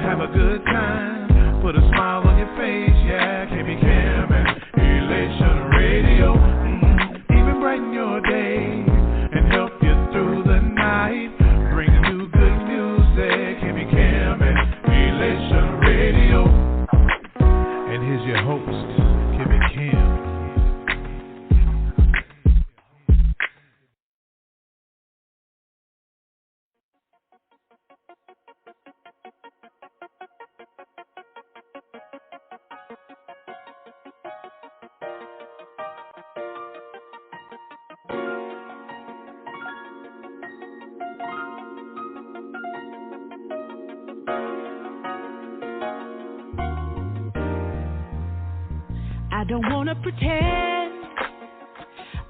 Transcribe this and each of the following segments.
have a good time, put a smile on your face, yeah. KB Kim and Elation Radio, even brighten your day and help you through the night. Bringing you good music, KB Kim and Elation Radio. And here's your host, KB Kim. I don't wanna pretend,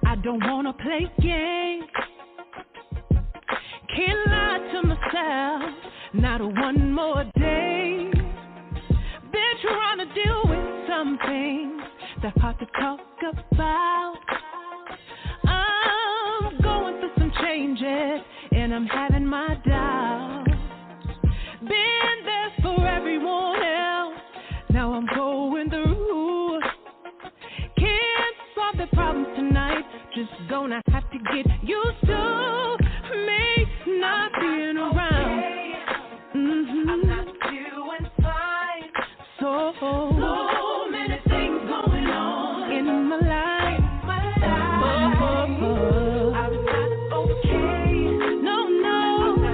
I don't wanna play games. Can't lie to myself, not one more day. Been trying to deal with some things that hard to talk about. I'm going through some changes and I'm having my doubts. Been there for everyone else, now I'm going through. The problems tonight, just gonna have to get used to me not being around. I'm not doing fine. So many things going on in my life. I'm not okay. No, I'm not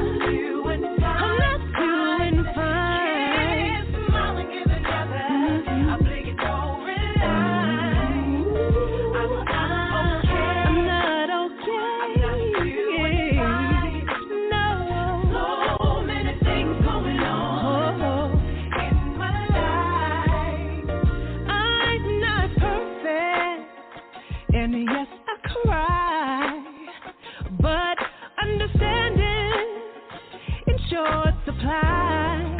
doing fine. Can't smile and give another. I blink it over and yes, I cry, but understanding in short supply.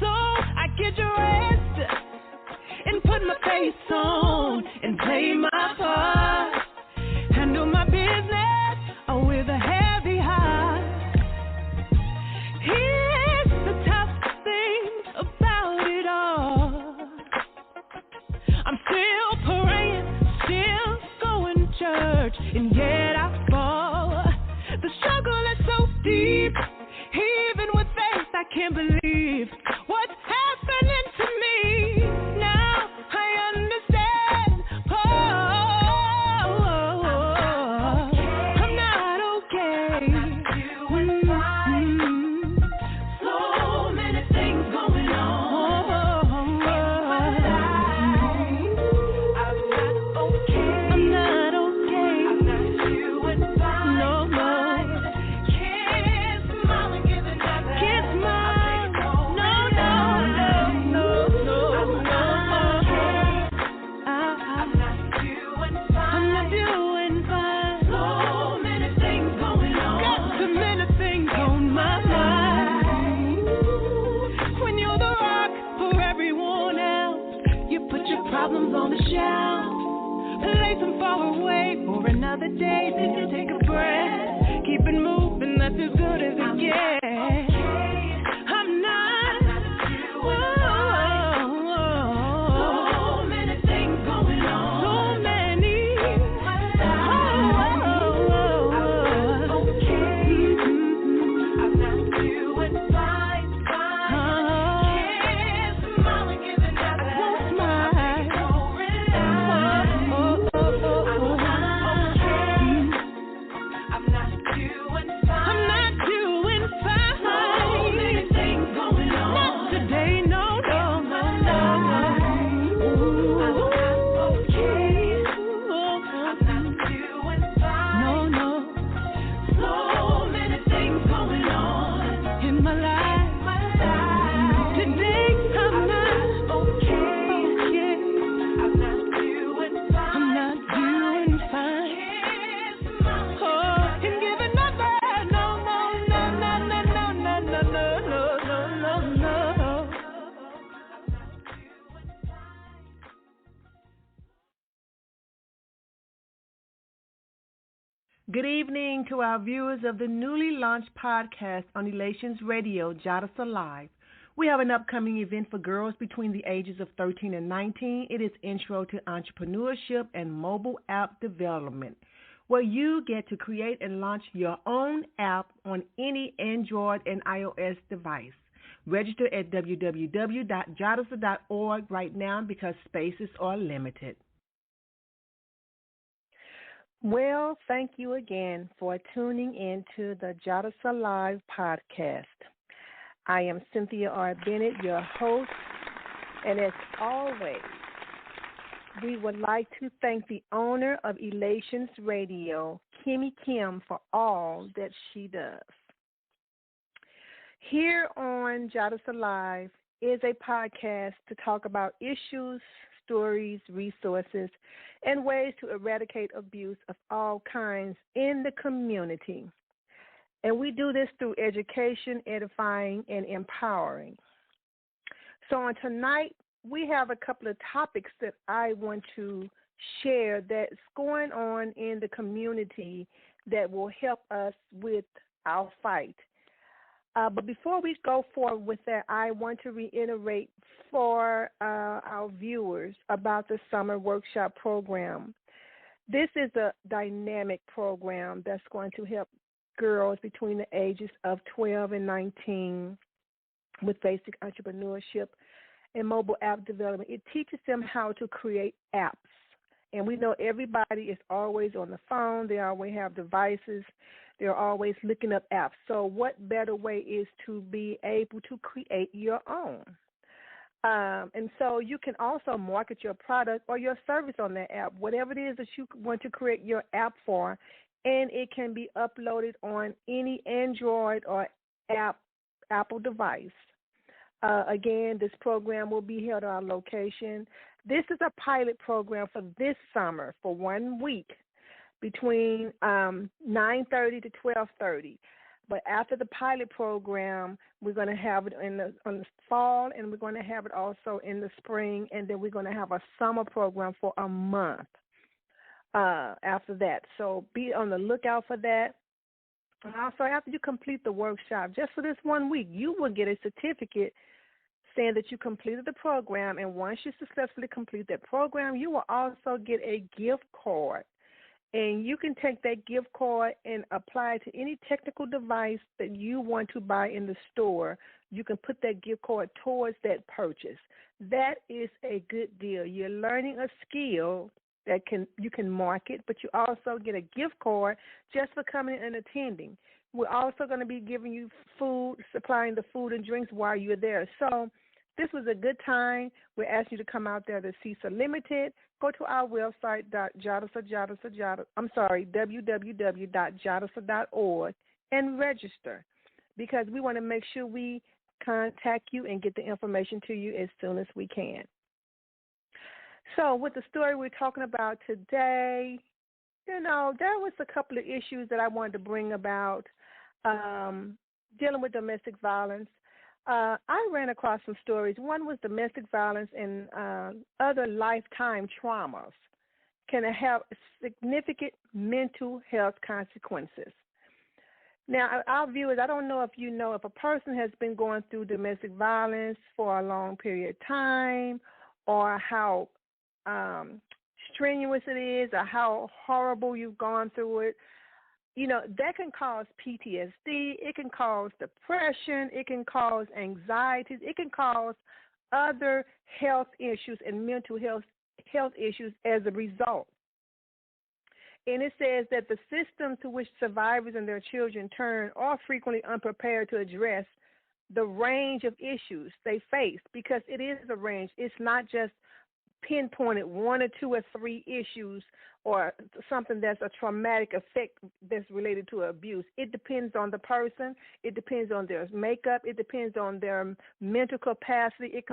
So I get dressed and put my face on and play my part. Handle my business with a heavy heart. Here's the tough thing about it all. I'm still praying, still going to church, and yet I fall. The struggle is so deep, even with faith I can't believe what's happening to me. Now I understand. I'm not okay. So many things going on. Problems on the shelf, place them far away for another day. Then you take a breath, keep it moving, that's as good as it gets. I'm not, so many things going on, so many. I'm not doing fine. Can't smile and give another. Good evening to our viewers of the newly launched podcast on Elations Radio, Jadasa Live, We have an upcoming event for girls between the ages of 13 and 19. It is Intro to Entrepreneurship and Mobile App Development, where you get to create and launch your own app on any Android and iOS device. Register at www.jadasa.org right now because spaces are limited. Well, thank you again for tuning in to the Jadasa Live podcast. I am Cynthia R. Bennett, your host, and as always, we would like to thank the owner of Elations Radio, Kimmy Kim, for all that she does. Here on Jadasa Live is a podcast to talk about issues, stories, resources, and ways to eradicate abuse of all kinds in the community. And we do this through education, edifying, and empowering. So on tonight, we have a couple of topics that I want to share that's going on in the community that will help us with our fight. But before we go forward with that, I want to reiterate for our viewers about the summer workshop program. This is a dynamic program that's going to help girls between the ages of 12 and 19 with basic entrepreneurship and mobile app development. It teaches them how to create apps. And we know everybody is always on the phone. They always have devices. They're always looking up apps. So what better way is to be able to create your own? And so you can also market your product or your service on that app, whatever it is that you want to create your app for, and it can be uploaded on any Android or Apple device. Again, this program will be held at our location. This is a pilot program for this summer for 1 week between 9:30 to 12:30. But after the pilot program, we're going to have it in the fall, and we're going to have it also in the spring, and then we're going to have a summer program for a month after that. So be on the lookout for that. And also, after you complete the workshop, just for this 1 week, you will get a certificate saying that you completed the program. And once you successfully complete that program, you will also get a gift card. And you can take that gift card and apply it to any technical device that you want to buy in the store. You can put that gift card towards that purchase. That is a good deal. You're learning a skill that you can market, but you also get a gift card just for coming and attending. We're also going to be giving you food, supplying the food and drinks while you're there. So this was a good time. We're asking you to come out there to CISA Limited. Go to our website, www.jadasa.org, and register, because we want to make sure we contact you and get the information to you as soon as we can. So with the story we're talking about today, there was a couple of issues that I wanted to bring about dealing with domestic violence. I ran across some stories. One was domestic violence and other lifetime traumas can have significant mental health consequences. Now, our viewers, I don't know if you know, if a person has been going through domestic violence for a long period of time, or how strenuous it is, or how horrible you've gone through it. That can cause PTSD, it can cause depression, it can cause anxieties, it can cause other health issues and mental health issues as a result. And it says that the systems to which survivors and their children turn are frequently unprepared to address the range of issues they face, because it is a range. It's not just pinpointed 1 or 2 or 3 issues or something that's a traumatic effect that's related to abuse. It depends on the person. It depends on their makeup. It depends on their mental capacity. It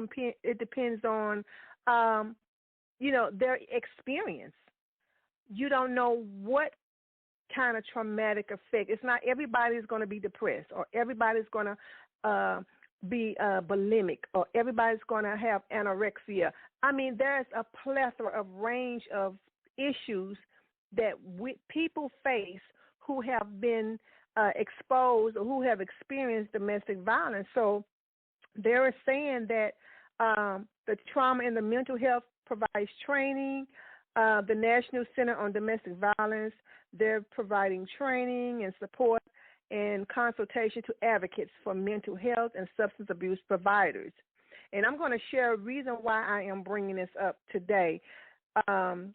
depends on, their experience. You don't know what kind of traumatic effect. It's not everybody's going to be depressed, or everybody's going to be bulimic, or everybody's going to have anorexia. I mean, there's a plethora of range of issues that people face who have been exposed or who have experienced domestic violence. So They're saying that the trauma and the mental health provides training. The National Center on Domestic Violence, they're providing training and support and consultation to advocates for mental health and substance abuse providers. And I'm going to share a reason why I am bringing this up today that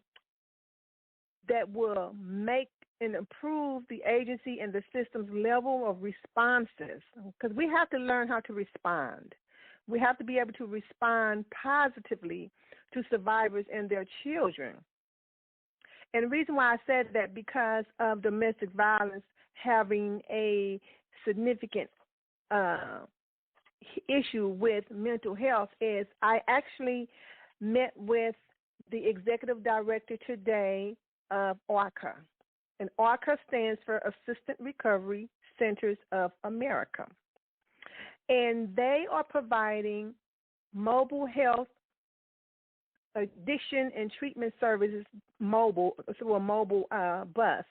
will make and improve the agency and the system's level of responses, because we have to learn how to respond. We have to be able to respond positively to survivors and their children. And the reason why I said that, because of domestic violence having a significant issue with mental health, is I actually met with the executive director today of ARCA. And ARCA stands for Assistant Recovery Centers of America. And they are providing mobile health addiction and treatment services through a mobile bus.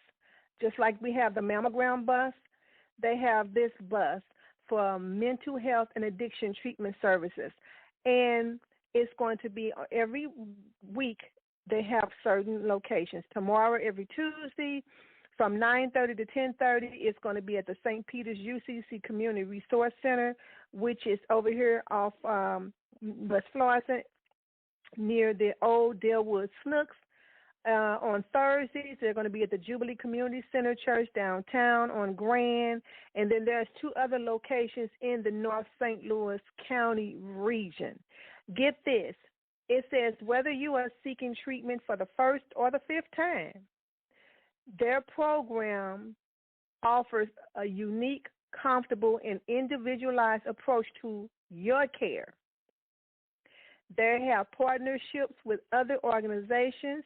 Just like we have the mammogram bus, they have this bus for mental health and addiction treatment services. And it's going to be every week. They have certain locations. Tomorrow, every Tuesday, from 9:30 to 10:30, it's going to be at the St. Peter's UCC Community Resource Center, which is over here off West Florissant, near the old Delwood Snooks. On Thursdays, they're going to be at the Jubilee Community Center Church downtown on Grand. And then there's 2 other locations in the North St. Louis County region. Get this. It says whether you are seeking treatment for the first or the 5th time, their program offers a unique, comfortable, and individualized approach to your care. They have partnerships with other organizations.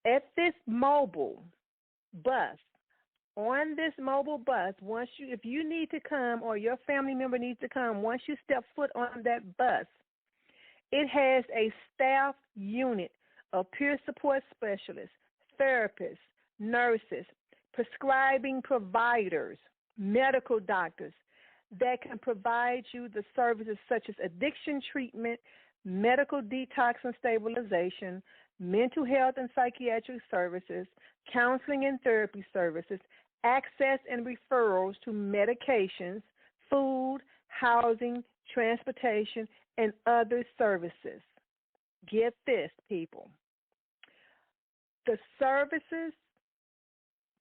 At this mobile bus, on this mobile bus, if you need to come or your family member needs to come, once you step foot on that bus, it has a staff unit of peer support specialists, therapists, nurses, prescribing providers, medical doctors that can provide you the services such as addiction treatment, medical detox and stabilization, mental health and psychiatric services, counseling and therapy services, access and referrals to medications, food, housing, transportation, and other services. Get this, people. The services,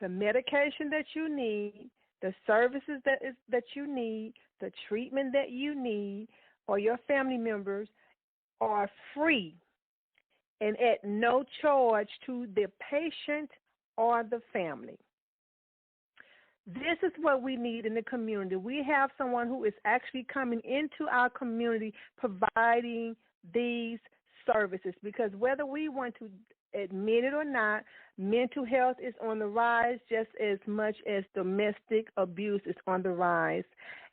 the medication that you need, the services that you need, the treatment that you need, or your family members are free and at no charge to the patient or the family. This is what we need in the community. We have someone who is actually coming into our community providing these services, because whether we want to admit it or not, mental health is on the rise just as much as domestic abuse is on the rise.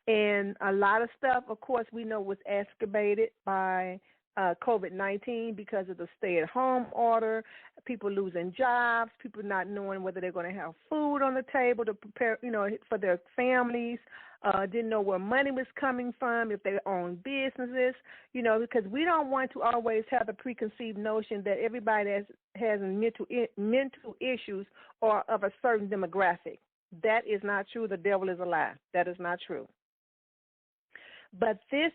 And a lot of stuff, of course, we know was exacerbated by COVID-19 because of the stay-at-home order, people losing jobs, people not knowing whether they're going to have food on the table to prepare, for their families, didn't know where money was coming from, if they own businesses, because we don't want to always have the preconceived notion that everybody that has mental issues are of a certain demographic. That is not true. The devil is a lie. That is not true. But this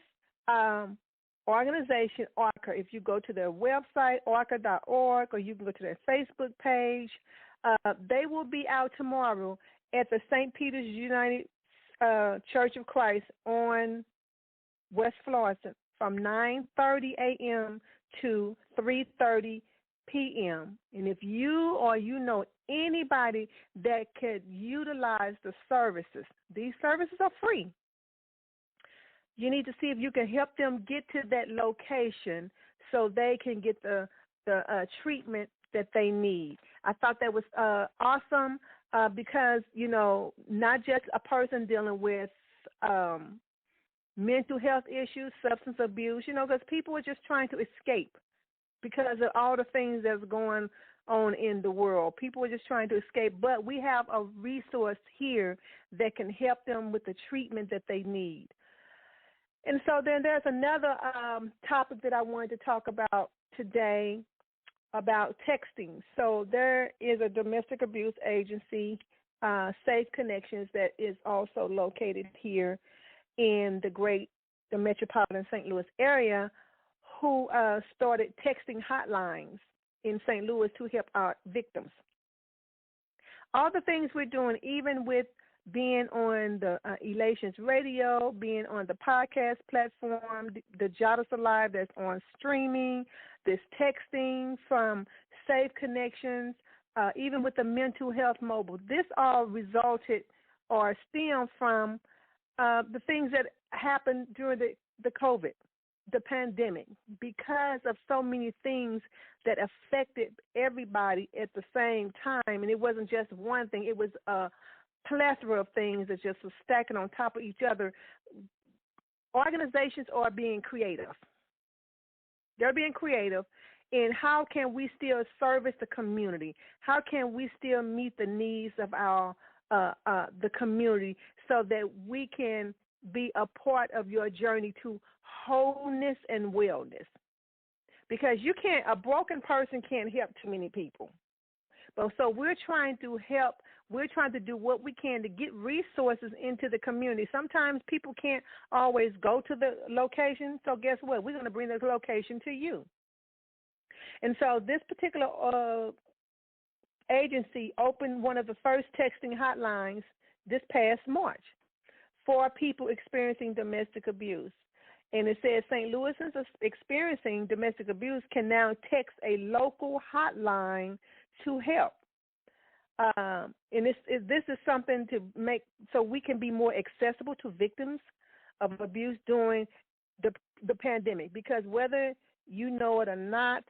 organization, ARCA, if you go to their website, arca.org, or you can go to their Facebook page, they will be out tomorrow at the St. Peter's United Church of Christ on West Florissant from 9:30 a.m. to 3:30 p.m. And if you or know anybody that could utilize the services, these services are free. You need to see if you can help them get to that location so they can get the treatment that they need. I thought that was awesome because, not just a person dealing with mental health issues, substance abuse, because people are just trying to escape because of all the things that's going on in the world. People are just trying to escape, but we have a resource here that can help them with the treatment that they need. And so then there's another topic that I wanted to talk about today about texting. So there is a domestic abuse agency, Safe Connections, that is also located here in the metropolitan St. Louis area, who started texting hotlines in St. Louis to help our victims. All the things we're doing, even with being on the Elations Radio, being on the podcast platform, the Jadasa Live that's on streaming, this texting from Safe Connections, even with the mental health mobile, this all resulted or stemmed from the things that happened during the COVID, the pandemic, because of so many things that affected everybody at the same time. And it wasn't just one thing. It was a plethora of things that just were stacking on top of each other. Organizations are being creative. They're being creative in how can we still service the community? How can we still meet the needs of our the community so that we can be a part of your journey to wholeness and wellness? Because a broken person can't help too many people. But so we're trying to help. We're trying to do what we can to get resources into the community. Sometimes people can't always go to the location. So guess what? We're going to bring this location to you. And so this particular agency opened one of the first texting hotlines this past March for people experiencing domestic abuse. And it says St. Louisans experiencing domestic abuse can now text a local hotline to help. And this is something to make so we can be more accessible to victims of abuse during the pandemic. Because whether you know it or not,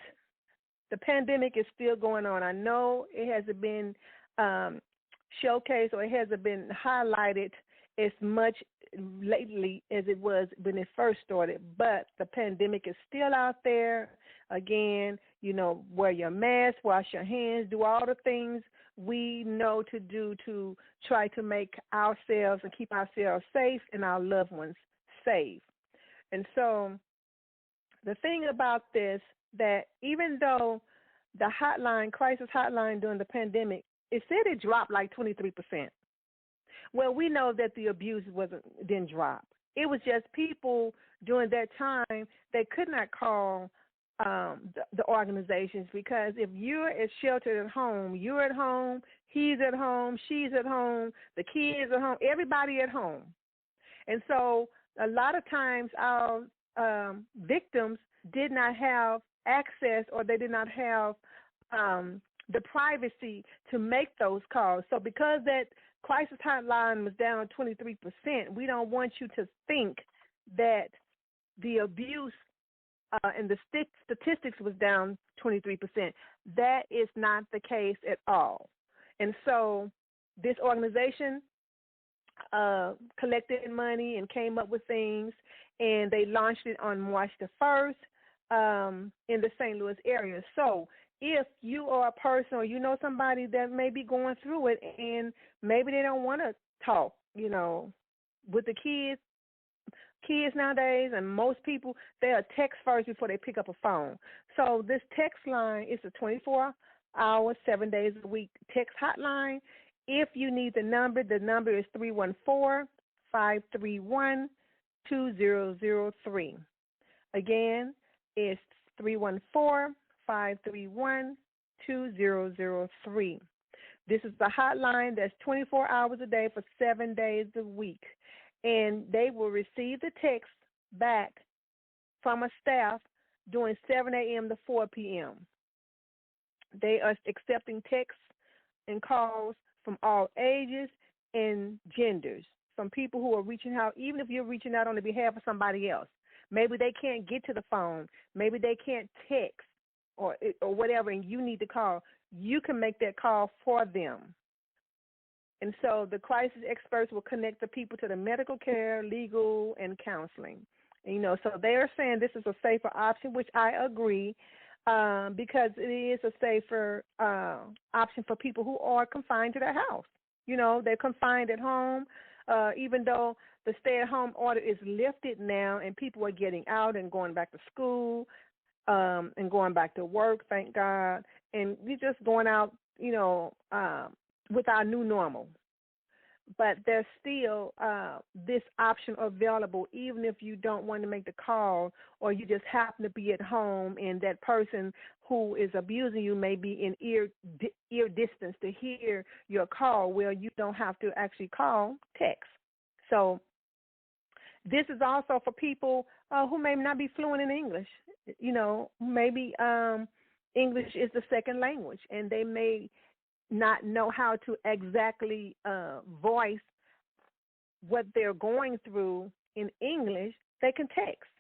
the pandemic is still going on. I know it hasn't been showcased or it hasn't been highlighted as much lately as it was when it first started, but the pandemic is still out there. Again, wear your mask, wash your hands, do all the things we know to do to try to make ourselves and keep ourselves safe and our loved ones safe. And so the thing about this, that even though the crisis hotline during the pandemic, it said it dropped like 23%. Well, we know that the abuse didn't drop. It was just people during that time, they could not call the organizations, because if you're sheltered at home, you're at home, he's at home, she's at home, the kids at home, everybody at home. And so a lot of times our victims did not have access, or they did not have the privacy to make those calls. So because that crisis hotline was down 23%, we don't want you to think that the abuse and the statistics was down 23%. That is not the case at all. And so this organization collected money and came up with things, and they launched it on March the 1st in the St. Louis area. So if you are a person or you know somebody that may be going through it and maybe they don't want to talk, with the kids nowadays, and most people, they'll text first before they pick up a phone. So this text line is a 24-hour, 7 days a week text hotline. If you need the number is 314-531-2003. Again, it's 314-531-2003. This is the hotline that's 24 hours a day for 7 days a week. And they will receive the text back from a staff during 7 a.m. to 4 p.m. They are accepting texts and calls from all ages and genders, from people who are reaching out, even if you're reaching out on the behalf of somebody else. Maybe they can't get to the phone. Maybe they can't text or whatever, and you need to call. You can make that call for them. And so the crisis experts will connect the people to the medical care, legal, and counseling. And, so they are saying this is a safer option, which I agree, because it is a safer option for people who are confined to their house. They're confined at home. even though the stay-at-home order is lifted now and people are getting out and going back to school and going back to work, thank God, and we're just going out, with our new normal. But there's still this option available, even if you don't want to make the call or you just happen to be at home and that person who is abusing you may be in ear distance to hear your call. Well, you don't have to actually call, text. So this is also for people who may not be fluent in English. Maybe English is the second language, and they may not know how to exactly voice what they're going through in English. They can text.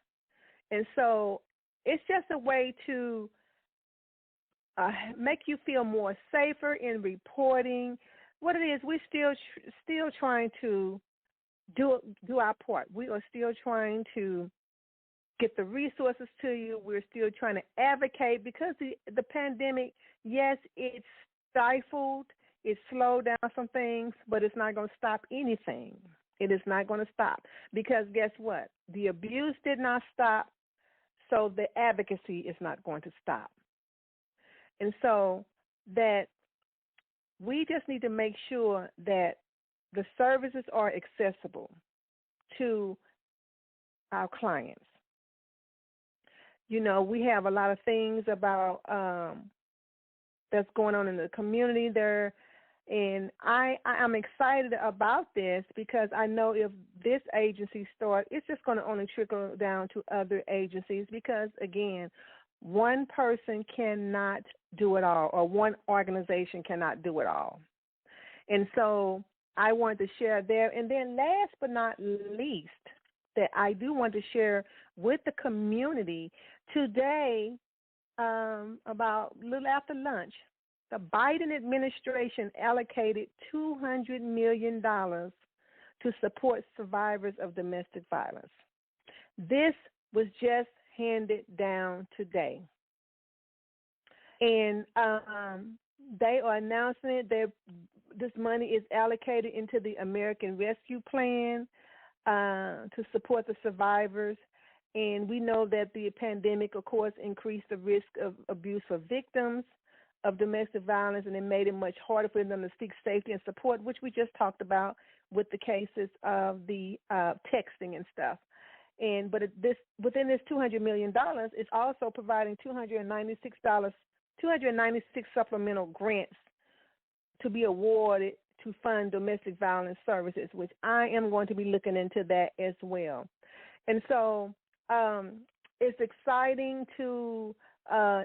And so it's just a way to make you feel more safer in reporting. What it is, we're still trying to do our part. We are still trying to get the resources to you. We're still trying to advocate because the pandemic, yes, it's stifled, it slowed down some things, but it's not going to stop anything. It is not going to stop because guess what? The abuse did not stop, so the advocacy is not going to stop. And so that we just need to make sure that the services are accessible to our clients. We have a lot of things about that's going on in the community there, and I'm excited about this because I know if this agency starts, it's just going to only trickle down to other agencies because, again, one person cannot do it all, or one organization cannot do it all. And so I want to share there. And then last but not least, that I do want to share with the community today, about a little after lunch, the Biden administration allocated $200 million to support survivors of domestic violence. This was just handed down today. And they are announcing it. This money is allocated into the American Rescue Plan to support the survivors. And we know that the pandemic, of course, increased the risk of abuse for victims of domestic violence, and it made it much harder for them to seek safety and support, which we just talked about with the cases of the texting and stuff. But within this $200 million, it's also providing $296 supplemental grants to be awarded to fund domestic violence services, which I am going to be looking into that as well. And so it's exciting to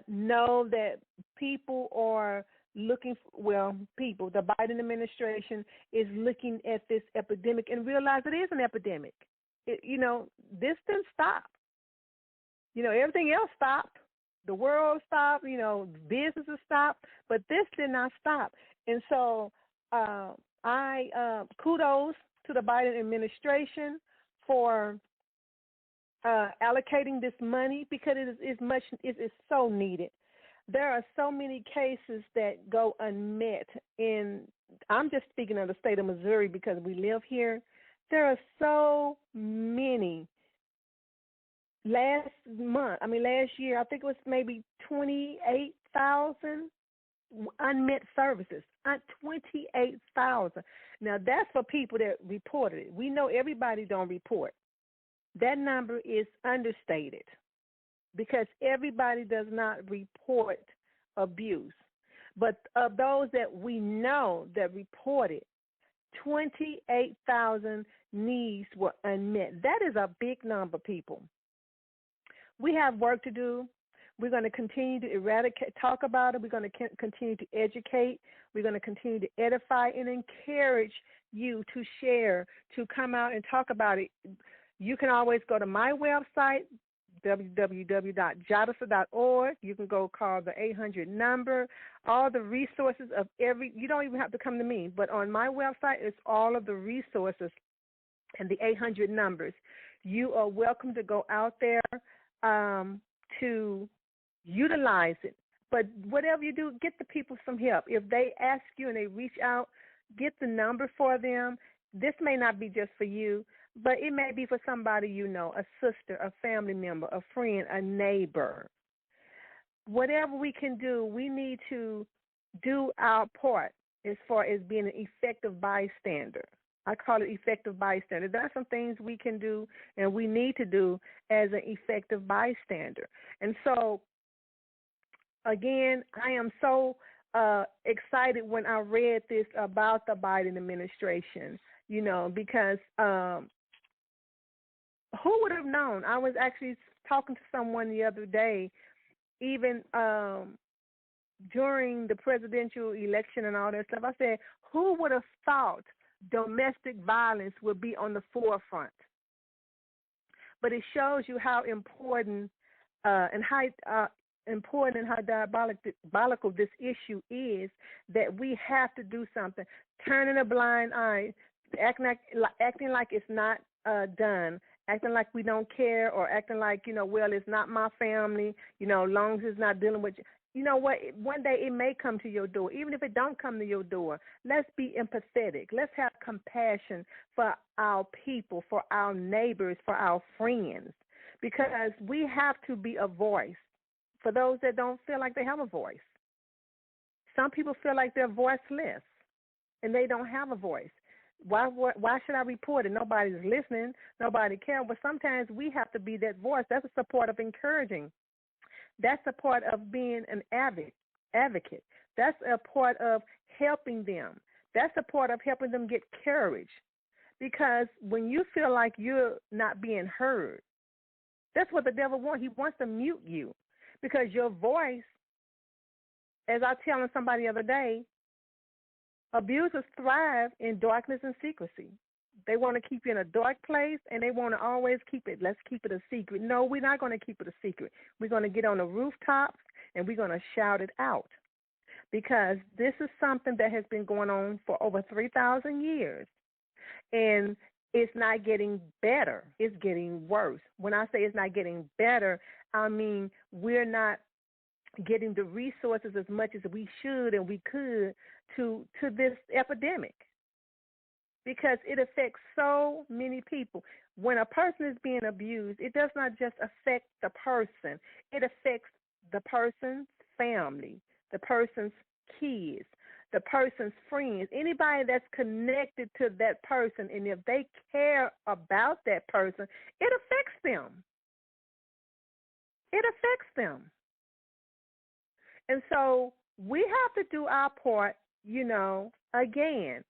know that people are looking, the Biden administration is looking at this epidemic and realize it is an epidemic. This didn't stop. Everything else stopped. The world stopped, businesses stopped, but this did not stop. And so I kudos to the Biden administration for allocating this money because it is so needed. There are so many cases that go unmet, and I'm just speaking of the state of Missouri because we live here. There are so many. Last year, I think it was maybe 28,000 unmet services. 28,000. Now, that's for people that reported it. We know everybody don't report. That number is understated because everybody does not report abuse. But of those that we know that reported, 28,000 needs were unmet. That is a big number, people. We have work to do. We're going to continue to eradicate, talk about it. We're going to continue to educate. We're going to continue to edify and encourage you to share, to come out and talk about it. You can always go to my website, www.jadasa.org. You can go call the 800 number. All the resources of you don't even have to come to me, but on my website, it's all of the resources and the 800 numbers. You are welcome to go out there to utilize it. But whatever you do, get the people some help. If they ask you and they reach out, get the number for them this may not be just for you, but it may be for somebody you know, a sister, a family member, a friend, a neighbor. Whatever we can do, we need to do our part as far as being an effective bystander. I call it effective bystander. There are some things we can do and we need to do as an effective bystander. And so, again, I am so excited when I read this about the Biden administration, because who would have known? I was actually talking to someone the other day, even during the presidential election and all that stuff. I said, who would have thought domestic violence would be on the forefront? But it shows you how important and how diabolical this issue is, that we have to do something. Turning a blind eye, acting like it's not done, acting like we don't care, or acting like, well, it's not my family, long as it's not dealing with you. You know what? One day it may come to your door. Even if it don't come to your door, let's be empathetic. Let's have compassion for our people, for our neighbors, for our friends, because we have to be a voice for those that don't feel like they have a voice. Some people feel like they're voiceless and they don't have a voice. Why should I report it? Nobody's listening. Nobody cares. But sometimes we have to be that voice. That's a support of encouraging. That's a part of being an advocate. That's a part of helping them. That's a part of helping them get courage. Because when you feel like you're not being heard, that's what the devil wants. He wants to mute you. Because your voice, as I was telling somebody the other day, abusers thrive in darkness and secrecy. They want to keep you in a dark place, and they want to always let's keep it a secret. No, we're not going to keep it a secret. We're going to get on the rooftops, and we're going to shout it out, because this is something that has been going on for over 3,000 years, and it's not getting better. It's getting worse. When I say it's not getting better, I mean we're not getting the resources as much as we should and we could to this epidemic, because it affects so many people. When a person is being abused, it does not just affect the person. It affects the person's family, the person's kids, the person's friends, anybody that's connected to that person. And if they care about that person, it affects them. It affects them. And so we have to do our part, again.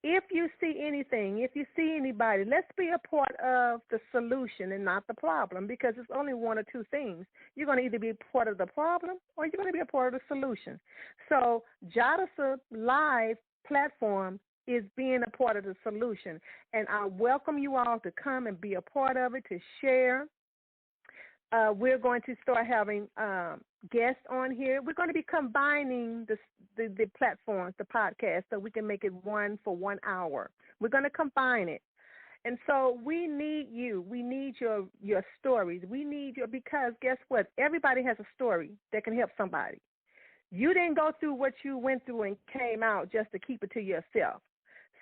If you see anything, if you see anybody, let's be a part of the solution and not the problem, because it's only one or two things. You're going to either be a part of the problem or you're going to be a part of the solution. So Jadasa Live platform is being a part of the solution, and I welcome you all to come and be a part of it, to share. We're going to start having guests on here. We're going to be combining the platforms, the podcast, so we can make it one for 1 hour. We're going to combine it. And so we need you. We need your stories. We need because guess what? Everybody has a story that can help somebody. You didn't go through what you went through and came out just to keep it to yourself.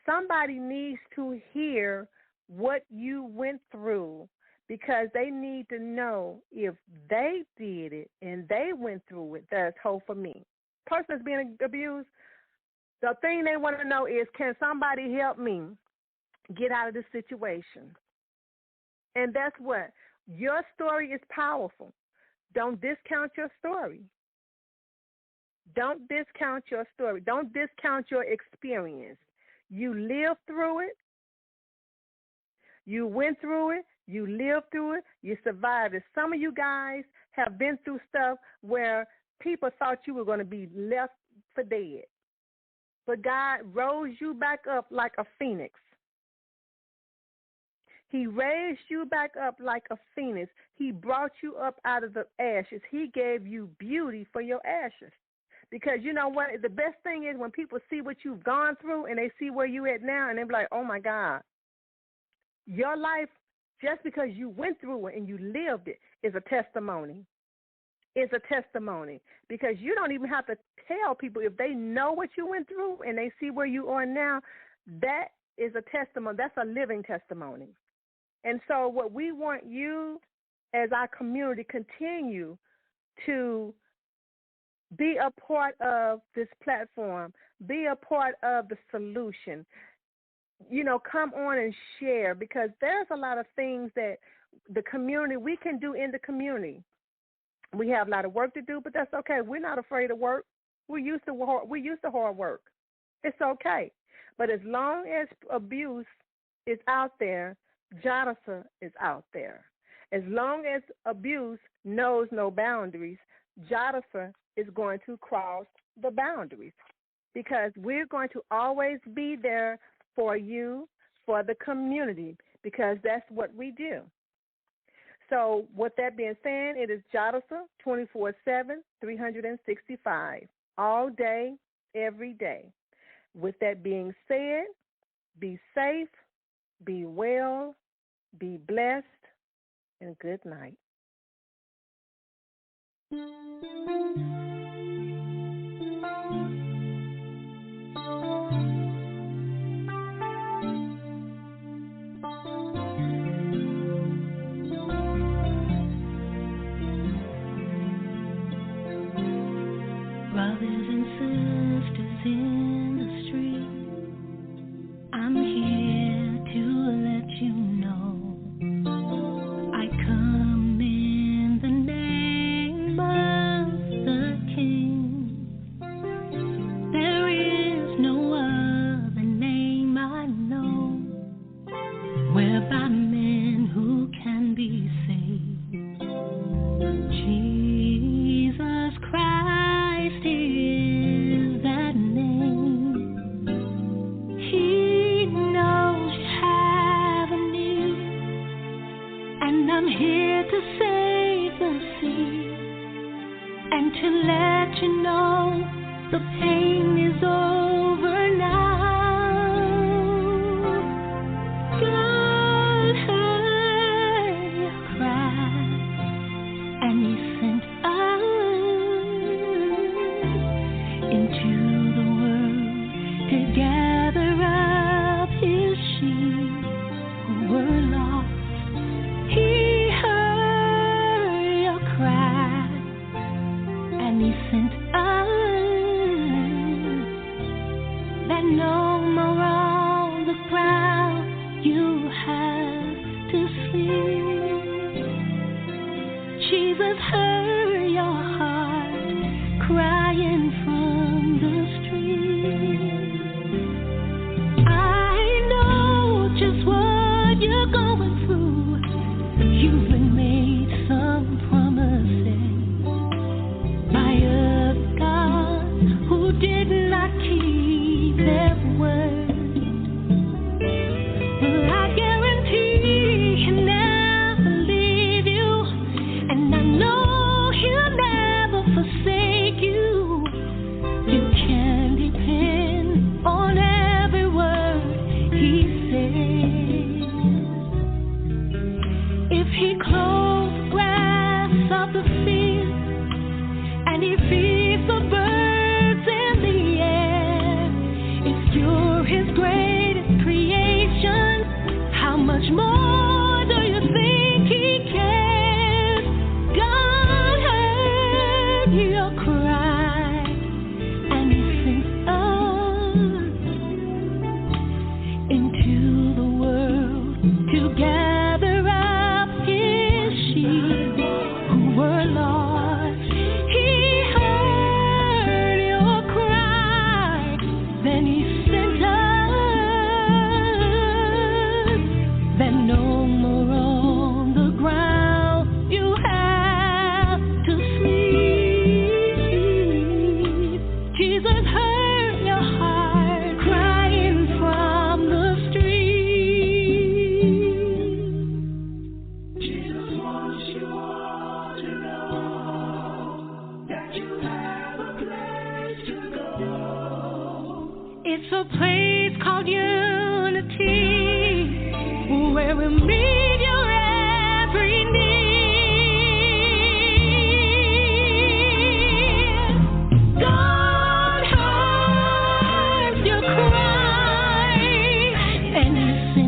Somebody needs to hear what you went through, because they need to know if they did it and they went through it, there's hope for me. Person that's being abused, the thing they want to know is, can somebody help me get out of this situation? And that's what. Your story is powerful. Don't discount your story. Don't discount your story. Don't discount your experience. You lived through it. You went through it. You lived through it. You survived it. Some of you guys have been through stuff where people thought you were going to be left for dead. But God rose you back up like a phoenix. He raised you back up like a phoenix. He brought you up out of the ashes. He gave you beauty for your ashes. Because you know what? The best thing is when people see what you've gone through and they see where you at now, and they're like, oh, my God. Your life, just because you went through it and you lived it, is a testimony. It's a testimony, because you don't even have to tell people. If they know what you went through and they see where you are now, that is a testimony. That's a living testimony. And so what we want you as our community continue to be a part of this platform, be a part of the solution. You know, come on and share, because there's a lot of things that the community, we can do in the community. We have a lot of work to do, but that's okay. We're not afraid of work. We're used to hard work. It's okay. But as long as abuse is out there, Jadasa is out there. As long as abuse knows no boundaries, Jadasa is going to cross the boundaries, because we're going to always be there for you, for the community, because that's what we do. So with that being said, it is Jadasa 24/7, 365, all day, every day. With that being said, be safe, be well, be blessed, and good night. Brothers and sisters in the street, I'm here to let you know I come in the name of the King. There is no other name I know whereby men who can be saved. Jesus Christ is that name. He knows you have a need, and I'm here to save the seed and to let you know the pain is over now. God heard your cry, and He sent us into the world to gather up His sheep who were lost. He heard your cry, and He sent us, that no more on the ground you have to sleep. Jesus heard your heart crying from the street. I know just what you're going through. You've been made some promises by a God who did not keep their word. Well, I guarantee He'll never leave you, and I know He'll never forsake you. You can depend on every word He says. If He clothes the grass of the field, and He feeds the birds in the air, if you're His greatest creation, how much more do you think He cares? God heard your cry, and He sent us into the world to gather up His sheep who were lost. He heard your cry, then He sent us, that no more on the ground you have to sleep. Jesus heard your heart crying from the street. everything you see.